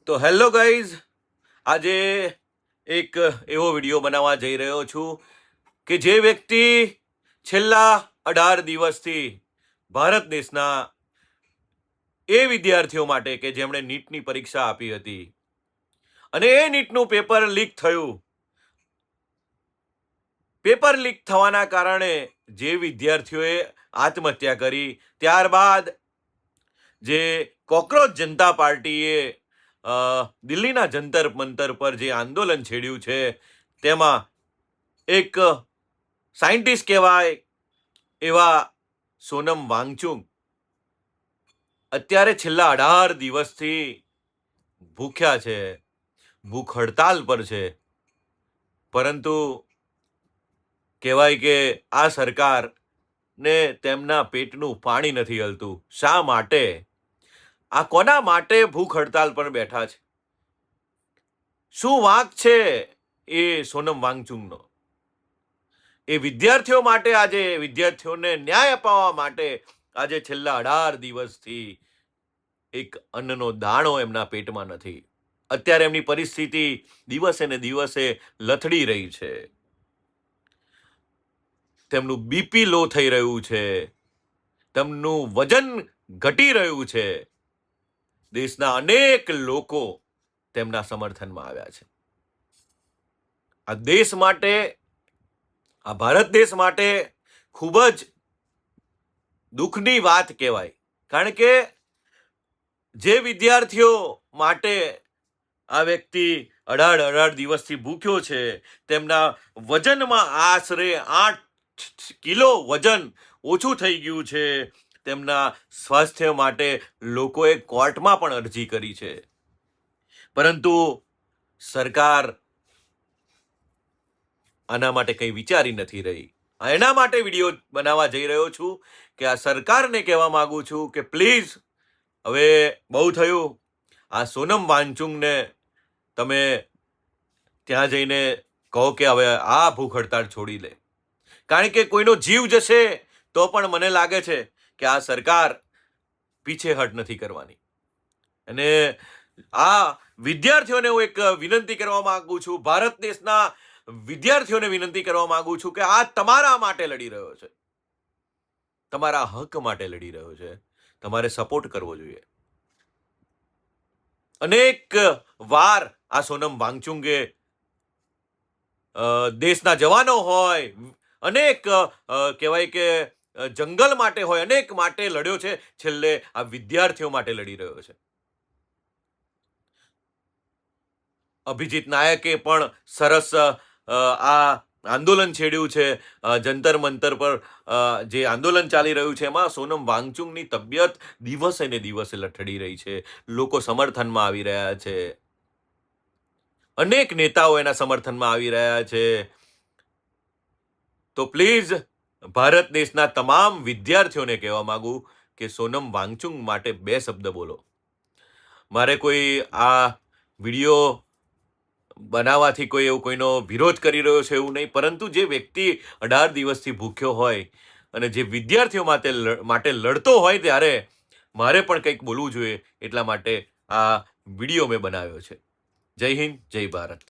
તો hello guys, આજે એક એવો વિડીયો બનાવવા જઈ રહ્યો છું કે જે વ્યક્તિ છેલ્લા 18 દિવસથી ભારત દેશના એ વિદ્યાર્થીઓ માટે કે જેમણે નીટની પરીક્ષા આપી હતી અને એ નીટનું પેપર લીક થયું. પેપર લીક થવાના કારણે જે વિદ્યાર્થીઓએ આત્મહત્યા કરી, ત્યારબાદ જે કોકરોચ જનતા પાર્ટીએ દિલ્હીના જંતર મંતર પર જે આંદોલન છેડ્યું છે, તેમાં એક સાયન્ટિસ્ટ કહેવાય એવા સોનમ વાંગચુક અત્યારે છેલ્લા 18 દિવસથી ભૂખ્યા છે, ભૂખ હડતાલ પર છે. પરંતુ કહેવાય કે આ સરકારને તેમના પેટનું પાણી નથી હલતું. શા માટે? આ કોના માટે ભૂખ હડતાલ પર બેઠા છે? શું વાંક છે એ સોનમ વાંગચુકનો? એ વિદ્યાર્થીઓ માટે, આજે વિદ્યાર્થીઓને ન્યાય અપાવવા માટે આજે છેલ્લા 18 દિવસથી એક અન્નનો દાણો એમના પેટમાં નથી. અત્યારે એમની પરિસ્થિતિ દિવસે ને દિવસે લથડી રહી છે. તેમનું બીપી લો થઈ રહ્યું છે, તેમનું વજન ઘટી રહ્યું છે. દેશના અનેક લોકો તેમના સમર્થનમાં આવ્યા છે. આ દેશ માટે, આ ભારત દેશ માટે ખૂબ જ દુઃખની વાત કહેવાય. કારણ કે જે વિદ્યાર્થીઓ માટે આ વ્યક્તિ 18 દિવસથી ભૂખ્યો છે, તેમના વજનમાં આશરે 8 કિલો વજન ઓછું થઈ ગયું છે. તેમના સ્વાસ્થ્ય માટે લોકોએ કોર્ટમાં પણ અરજી કરી છે, પરંતુ સરકાર આના માટે કંઈ વિચારી નથી રહી. એના માટે વિડીયો બનાવવા જઈ રહ્યો છું કે આ સરકારને કહેવા માંગુ છું કે પ્લીઝ, હવે બહુ થયું. આ સોનમ વાંગચુકને તમે ત્યાં જઈને કહો કે હવે આ ભૂખ હડતાળ છોડી લે. કારણ કે કોઈનો જીવ જશે તો પણ મને લાગે છે કે આ સરકાર પીછેહટ નથી કરવાની. અને આ વિદ્યાર્થીઓને હું એક વિનંતી કરવા માંગુ છું, ભારત દેશના વિદ્યાર્થીઓને વિનંતી કરવા માંગુ છું કે આ તમારા માટે લડી રહ્યો છે, તમારા હક માટે લડી રહ્યો છે. તમારે સપોર્ટ કરવો જોઈએ. અનેક વાર આ સોનમ વાંગચુકે દેશના જવાનો હોય, અનેક કહેવાય કે જંગલ માટે હોય, અનેક માટે લડ્યો છે. છેલ્લે આ વિદ્યાર્થીઓ માટે લડી રહ્યો છે. અભિજીત નાયકે પણ સરસ આ આંદોલન છેડ્યું છે. જંતર મંતર પર જે આંદોલન ચાલી રહ્યું છે, એમાં સોનમ વાંગચુકની તબિયત દિવસે ને દિવસે લથડી રહી છે. લોકો સમર્થનમાં આવી રહ્યા છે, અનેક નેતાઓ એના સમર્થનમાં આવી રહ્યા છે. તો પ્લીઝ, ભારત દેશના તમામ વિદ્યાર્થીઓને કહેવા માંગુ કે સોનમ વાંગચુક માટે 2 શબ્દ બોલો. મારે કોઈ આ વિડીયો બનાવવાથી કોઈ એવું કોઈનો વિરોધ કરી રહ્યો છે એવું નહીં, પરંતુ જે વ્યક્તિ 18 દિવસથી ભૂખ્યો હોય અને જે વિદ્યાર્થીઓ માટે લડતો હોય, ત્યારે મારે પણ કંઈક બોલવું જોઈએ. એટલા માટે આ વિડીયો મેં બનાવ્યો છે. જય હિન્દ, જય ભારત.